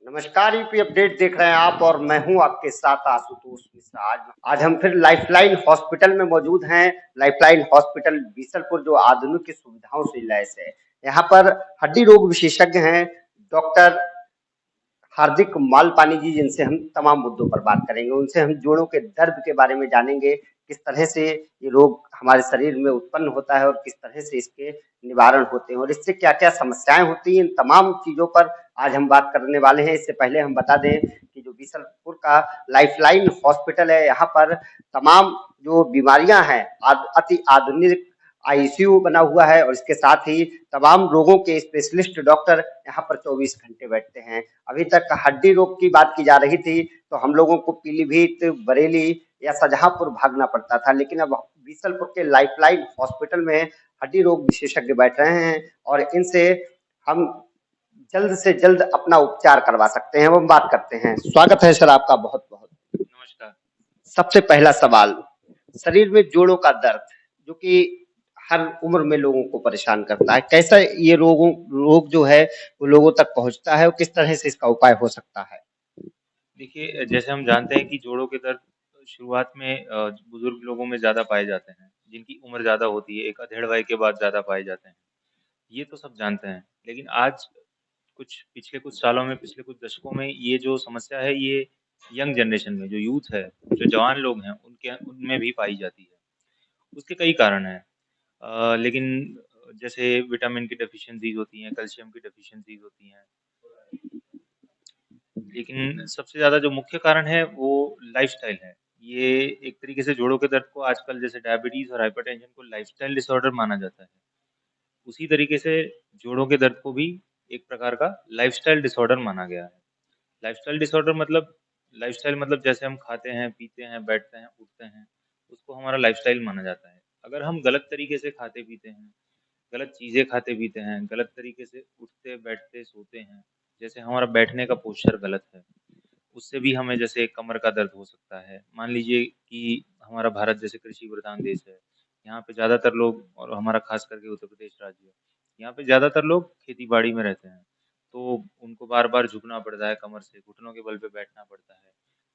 नमस्कार, UP update देख रहे हैं आप और मैं हूं आपके साथ आशुतोष मिश्रा। आज हम फिर लाइफलाइन हॉस्पिटल में मौजूद हैं। लाइफलाइन हॉस्पिटल बीसलपुर जो आधुनिक सुविधाओं से लैस है। यहाँ पर हड्डी रोग विशेषज्ञ हैं डॉक्टर हार्दिक मालपानी जी, जिनसे हम तमाम मुद्दों पर बात करेंगे। उनसे हम जोड़ों के दर्द के बारे में जानेंगे, किस तरह से ये रोग हमारे शरीर में उत्पन्न होता है और किस तरह से इसके निवारण होते हैं और इससे क्या-क्या समस्याएं होती हैं। इन तमाम चीजों पर आज हम बात करने वाले हैं। इससे पहले हम बता दें कि जो बीसलपुर का लाइफलाइन हॉस्पिटल है, यहाँ पर तमाम जो बीमारियां हैं अति आधुनिक आईसीयू बना हुआ है और इसके साथ ही तमाम रोगों के स्पेशलिस्ट डॉक्टर यहाँ पर 24 घंटे बैठते हैं। अभी तक हड्डी रोग की बात की जा रही थी तो हम लोगों को पीलीभीत, बरेली या शाहजहांपुर भागना पड़ता था, लेकिन अब बीसलपुर के लाइफलाइन हॉस्पिटल में हड्डी रोग विशेषज्ञ बैठ रहे हैं और इनसे हम जल्द से जल्द अपना उपचार करवा सकते हैं। हम बात करते हैं। स्वागत है सर आपका बहुत बहुत। नमस्कार। सबसे पहला सवाल, शरीर में जोड़ों का दर्द जो कि हर उम्र में लोगों को परेशान करता है, कैसा ये रोग जो है वो लोगों तक पहुंचता है और किस तरह से इसका उपाय हो सकता है? देखिए, जैसे हम जानते हैं कि जोड़ों के दर्द शुरुआत में बुजुर्ग लोगों में ज़्यादा पाए जाते हैं, जिनकी उम्र ज़्यादा होती है, एक अधेड़ वय के बाद ज़्यादा पाए जाते हैं। ये तो सब जानते हैं, लेकिन आज पिछले कुछ सालों में, पिछले कुछ दशकों में ये जो समस्या है, ये यंग जनरेशन में जो यूथ है, जो जवान लोग हैं, उनके उनमें भी पाई जाती है। उसके कई कारण हैं, लेकिन जैसे विटामिन की डेफिशिएंसीज़ होती हैं, कैल्शियम की डेफिशिएंसीज़ होती हैं। लेकिन सबसे ज़्यादा जो मुख्य कारण है वो लाइफ़स्टाइल है। ये एक तरीके से जोड़ों के दर्द को आजकल जैसे डायबिटीज़ और हाइपरटेंशन को लाइफ़स्टाइल डिसऑर्डर माना जाता है। उसी तरीके से जोड़ों के दर्द को भी एक प्रकार का लाइफ़स्टाइल डिसऑर्डर माना गया है। लाइफ़स्टाइल डिसऑर्डर मतलब लाइफ़स्टाइल मतलब जैसे हम खाते हैं, पीते हैं, बैठते हैं, उठते हैं, उसको हमारा लाइफ़स्टाइल माना जाता है। अगर हम गलत तरीके से खाते-पीते हैं, गलत चीज़ें खाते-पीते हैं, गलत तरीके से उठते, बैठते, सोते हैं, जैसे हमारा बैठने का पोस्चर गलत है, उससे भी हमें जैसे कमर का दर्द हो सकता है। मान लीजिए कि हमारा भारत जैसे कृषि प्रधान देश है, यहाँ पे ज़्यादातर लोग और हमारा खास करके उत्तर प्रदेश राज्य, यहाँ पे ज़्यादातर लोग खेती-बाड़ी में रहते हैं, तो उनको बार-बार झुकना पड़ता है कमर से, घुटनों के बल पे बैठना पड़ता है।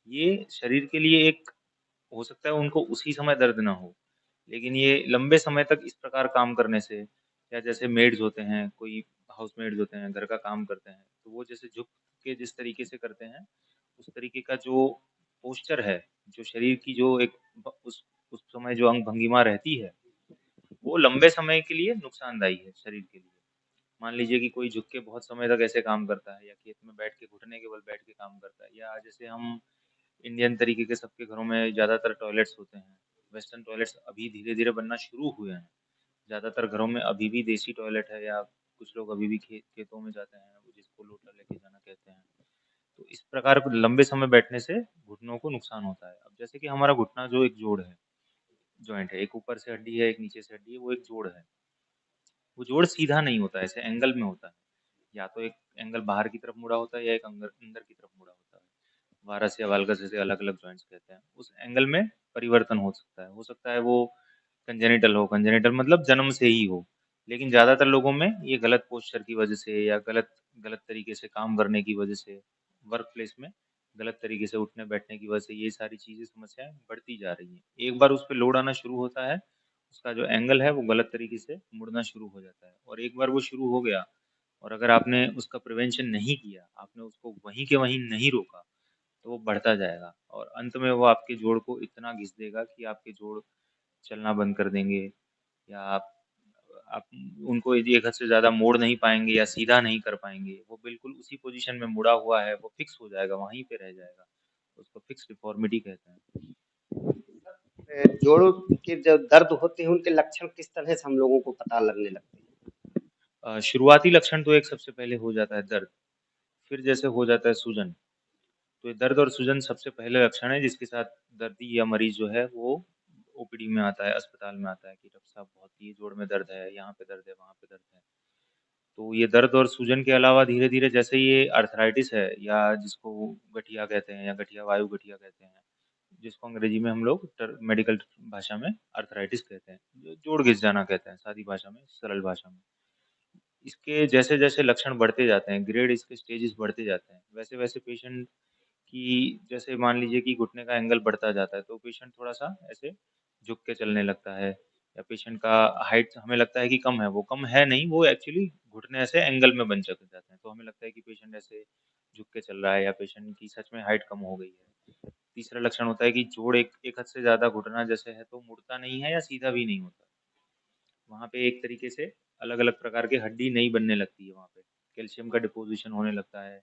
ये शरीर के लिए एक हो सकता है उनको उसी समय दर्द ना हो, लेकिन ये लंबे समय तक इस प्रकार काम करने से या जैसे मेड्स होते हैं, कोई हाउसमेड्स होते हैं, घर का काम करते हैं, तो वो जैसे झुक के जिस तरीके से करते हैं, उस तरीके का जो पोस्चर है, जो शरीर की जो एक उस समय जो अंग भंगिमा रहती है, वो लंबे समय के लिए नुकसानदायी है शरीर के लिए। मान लीजिए कि कोई झुक के बहुत समय तक ऐसे काम करता है या खेत में बैठ के घुटने के बल बैठ के काम करता है या जैसे हम इंडियन तरीके के सबके घरों में ज़्यादातर टॉयलेट्स होते हैं। वेस्टर्न टॉयलेट्स अभी धीरे-धीरे बनना शुरू हुए हैं। ज़्यादातर घरों में अभी भी देसी टॉयलेट है या कुछ लोग अभी भी खेतों में जाते हैं, वो जिसको लोटा लेके जाना कहते हैं। तो इस प्रकार लंबे समय बैठने से घुटनों को नुकसान होता है। अब जैसे कि हमारा घुटना जो एक जोड़ है, जॉइंट है, एक ऊपर से हड्डी है, एक नीचे से हड्डी है, वो एक जोड़ है। वो जोड़ सीधा नहीं होता है, ऐसे एंगल में होता है। या तो एक एंगल बाहर की तरफ मुड़ा होता है या एक अंदर अंदर की तरफ मुड़ा होता है। वारस या वाल्गस जैसे अलग-अलग जॉइंट्स कहते हैं। उस एंगल में परिवर्तन हो सकता है। हो सकता है वो कंजेनिटल हो, कंजेनिटल मतलब जन्म से ही हो। लेकिन ज़्यादातर लोगों में ये गलत पोस्चर की वजह से या गलत गलत तरीके से काम करने की वजह से, वर्क प्लेस में गलत तरीके से उठने-बैठने की वजह से ये सारी चीज़ें समस्याएँ बढ़ती जा रही हैं। एक बार उस पे लोड आना शुरू होता है, उसका जो एंगल है वो गलत तरीके से मुड़ना शुरू हो जाता है और एक बार वो शुरू हो गया और अगर आपने उसका प्रिवेंशन नहीं किया, आपने उसको वहीं के वहीं नहीं रोका, तो वो बढ़ता जाएगा और अंत में वो आपके जोड़ को इतना घिस देगा कि आपके जोड़ चलना बंद कर देंगे या आप उनको यदि एक हद से ज़्यादा मोड़ नहीं पाएँगे या सीधा नहीं कर पाएँगे, वो बिल्कुल उसी पोज़ीशन में मुड़ा हुआ है, वो फिक्स हो जाएगा, वहीं पे रह जाएगा। उसको फिक्स डिफ़ॉर्मिटी कहते हैं। जोड़ों के जो दर्द होते हैं उनके लक्षण किस तरह से हम लोगों को पता लगने लगते हैं? शुरुआती लक्षण तो एक सबसे पहले हो जाता है दर्द, फिर जैसे हो जाता है सूजन। तो ये दर्द और सूजन सबसे पहले लक्षण है जिसके साथ दर्दी या मरीज़ जो है वो ओपीडी में आता है, अस्पताल में आता है कि डॉक्टर साहब बहुत ये जोड़ में दर्द है, यहाँ पे दर्द है, वहाँ पे दर्द है। तो ये दर्द और सूजन के अलावा धीरे-धीरे जैसे ये आर्थराइटिस है या जिसको गठिया कहते हैं या गठिया वायु गठिया कहते हैं, जिसको अंग्रेजी में हम लोग मेडिकल भाषा में आर्थराइटिस कहते हैं, जो जोड़ घिस जाना कहते हैं, सादी भाषा में, सरल भाषा में। इसके जैसे-जैसे लक्षण बढ़ते जाते हैं, ग्रेड इसके स्टेजेस बढ़ते जाते हैं, वैसे-वैसे पेशेंट की जैसे मान लीजिए कि घुटने का एंगल बढ़ता जाता है, तो पेशेंट थोड़ा-सा ऐसे झुक के चलने लगता है या पेशेंट का हाइट हमें लगता है कि कम है, वो कम है नहीं, वो एक्चुअली घुटने ऐसे एंगल में बन चले जाते हैं, तो हमें लगता है कि पेशेंट ऐसे झुक के चल रहा है या पेशेंट की सच में हाइट कम हो गई है। तीसरा लक्षण होता है कि जोड़ एक एक हद से ज़्यादा घुटना जैसे है तो मुड़ता नहीं है या सीधा भी नहीं होता। वहाँ पे एक तरीके से अलग-अलग प्रकार की हड्डी नई बनने लगती है वहाँ पे। कैल्शियम का डिपोज़िशन होने लगता है,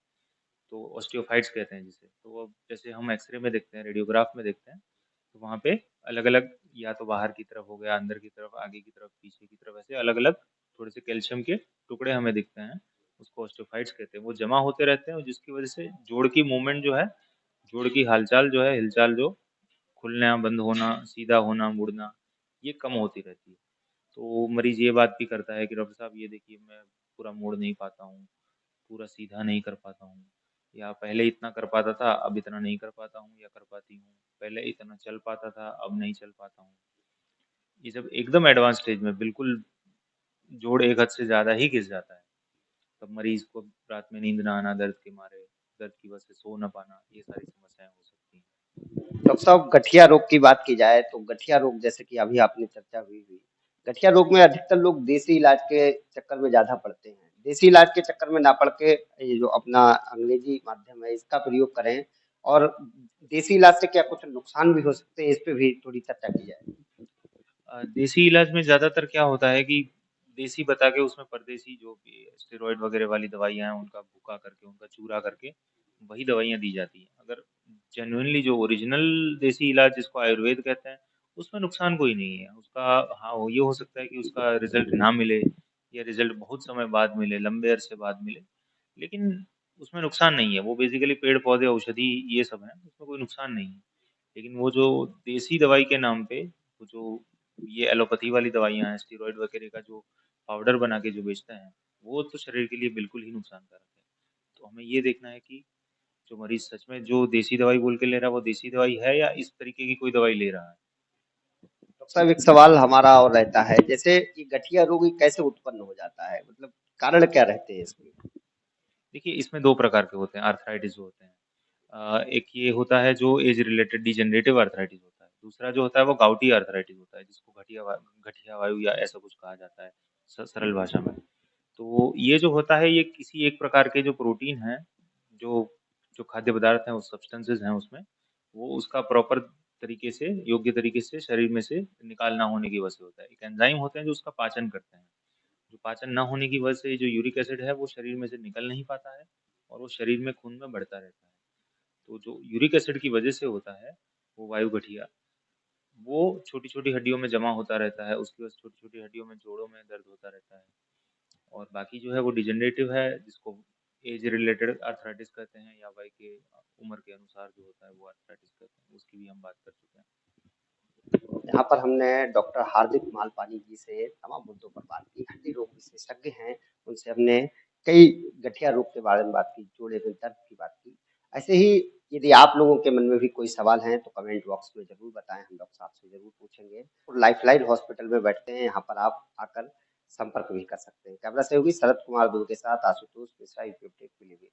तो ऑस्टियोफाइट्स कहते हैं जिसे। तो अब जैसे हम एक्स-रे में देखते हैं, रेडियोग्राफ में देखते हैं, तो वहाँ पे अलग-अलग या तो बाहर की तरफ हो गया, अंदर की तरफ, आगे की तरफ, पीछे की तरफ ऐसे अलग-अलग थोड़े से कैल्शियम के टुकड़े हमें दिखते हैं। उसको ऑस्टियोफाइट्स कहते हैं। वो जमा होते रहते हैं और जिसकी वज़ह से जोड़ की मूवमेंट जो है, जोड़ की हालचाल जो है, हिलचाल जो खुलना, बंद होना, सीधा होना, मुड़ना, ये कम होती रहती है। तो मरीज़ ये बात भी करता है कि डॉक्टर साहब ये देखिए मैं पूरा मोड़ नहीं पाता हूँ, पूरा सीधा नहीं कर पाता हूँ या पहले इतना कर पाता था, अब इतना नहीं कर पाता हूँ या कर पाती हूँ। पहले इतना चल पाता था, अब नहीं चल पाता हूँ। ये जब एकदम एडवांस स्टेज में बिल्कुल जोड़ एक हद से ज़्यादा ही घिस जाता है, तब मरीज़ को रात में नींद ना आना दर्द के मारे, दर्द की वजह से सो ना पाना, ये सारी समस्याएँ हो सकती हैं। डॉक्टर साहब, गठिया रोग की बात की जाए तो गठिया रोग जैसे कि अभी आपने चर्चा हुई गठिया रोग में अधिकतर लोग देसी इलाज के चक्कर में ज्यादा पड़ते हैं। देसी इलाज के चक्कर में ना पड़ के ये जो अपना अंग्रेजी माध्यम है इसका प्रयोग करें, और देसी इलाज से क्या कुछ नुकसान भी हो सकते हैं, इस पे भी थोड़ी चर्चा की जाए। देसी इलाज में ज़्यादातर क्या होता है कि देसी बता के उसमें परदेसी जो भी स्टेरॉइड वगैरह वाली दवाइयाँ हैं उनका भुका करके, उनका चूरा करके वही दवाइयाँ दी जाती हैं। अगर जेन्युइनली जो ओरिजिनल देसी इलाज जिसको आयुर्वेद कहते हैं, उसमें नुकसान कोई नहीं है। उसका हाँ, वो ये हो सकता है कि उसका रिज़ल्ट ना मिले या रिज़ल्ट बहुत समय बाद मिले, लंबे अरसे बाद मिले, लेकिन उसमें नुकसान नहीं है। वो बेसिकली पेड़-पौधे, औषधि ये सब हैं, उसमें कोई नुकसान नहीं है। लेकिन वो जो देसी दवाई के नाम पे वो जो ये एलोपैथी वाली दवाइयाँ हैं, स्टेरॉइड वगैरह का जो पाउडर बना के जो बेचते हैं, वो तो शरीर के लिए बिल्कुल ही नुकसानकारक है। तो हमें ये देखना है कि जो मरीज़ सच में जो देसी दवाई बोल के ले रहा है, वो देसी दवाई है या इस तरीके की कोई दवाई ले रहा है। डॉक्टर साहब, एक सवाल हमारा और रहता है, जैसे ये गठिया रोग ये कैसे उत्पन्न हो जाता है, मतलब कारण क्या रहते हैं इसमें। देखिए, इसमें 2 प्रकार के होते हैं, आर्थराइटिस जो होते हैं। एक ये होता है जो एज रिलेटेड डिजेनरेटिव आर्थराइटिस होता है। दूसरा जो होता है वो गाउटी आर्थराइटिस होता है, जिसको गठिया वायु या ऐसा कुछ कहा जाता है सरल भाषा में। तो ये जो होता है ये किसी एक प्रकार के जो प्रोटीन हैं, जो जो खाद्य पदार्थ हैं, वो सब्सटेंसेस हैं उसमें, वो उसका प्रॉपर तरीके से, योग्य तरीके से शरीर में से निकाल ना होने की वजह से होता है। एक एंजाइम होते हैं जो उसका पाचन करते हैं। जो पाचन ना होने की वजह से जो यूरिक एसिड है वो शरीर में से निकल नहीं पाता है और वो शरीर में खून में बढ़ता रहता है। तो जो यूरिक एसिड की वजह से होता है, वो वायु गठिया, वो छोटी-छोटी हड्डियों में जमा होता रहता है, उसकी वजह से छोटी-छोटी हड्डियों में, जोड़ों में दर्द होता रहता है। और बाकी जो है वो डिजेनरेटिव है, जिसको एज रिलेटेड आर्थराइटिस कहते हैं या वय के उम्र के अनुसार जो होता है वो आर्थराइटिस कहते हैं, उसकी भी हम बात कर चुके हैं। यहाँ पर हमने डॉक्टर हार्दिक मालपानी जी से तमाम मुद्दों पर बात की। हड्डी रोग विशेषज्ञ हैं, उनसे हमने कई गठिया रोग के बारे में बात की, जोड़े में दर्द की बात की। ऐसे ही यदि आप लोगों के मन में भी कोई सवाल हैं तो कमेंट बॉक्स में ज़रूर बताएँ, हम डॉक्टर साहब से ज़रूर पूछेंगे। और लाइफलाइन हॉस्पिटल में बैठते हैं, यहाँ पर आप आकर संपर्क भी कर सकते हैं। कैमरा सहयोगी शरद कुमार दुबे के साथ आशुतोष मिश्रा, यूट्यूब टेक पीलीभीत।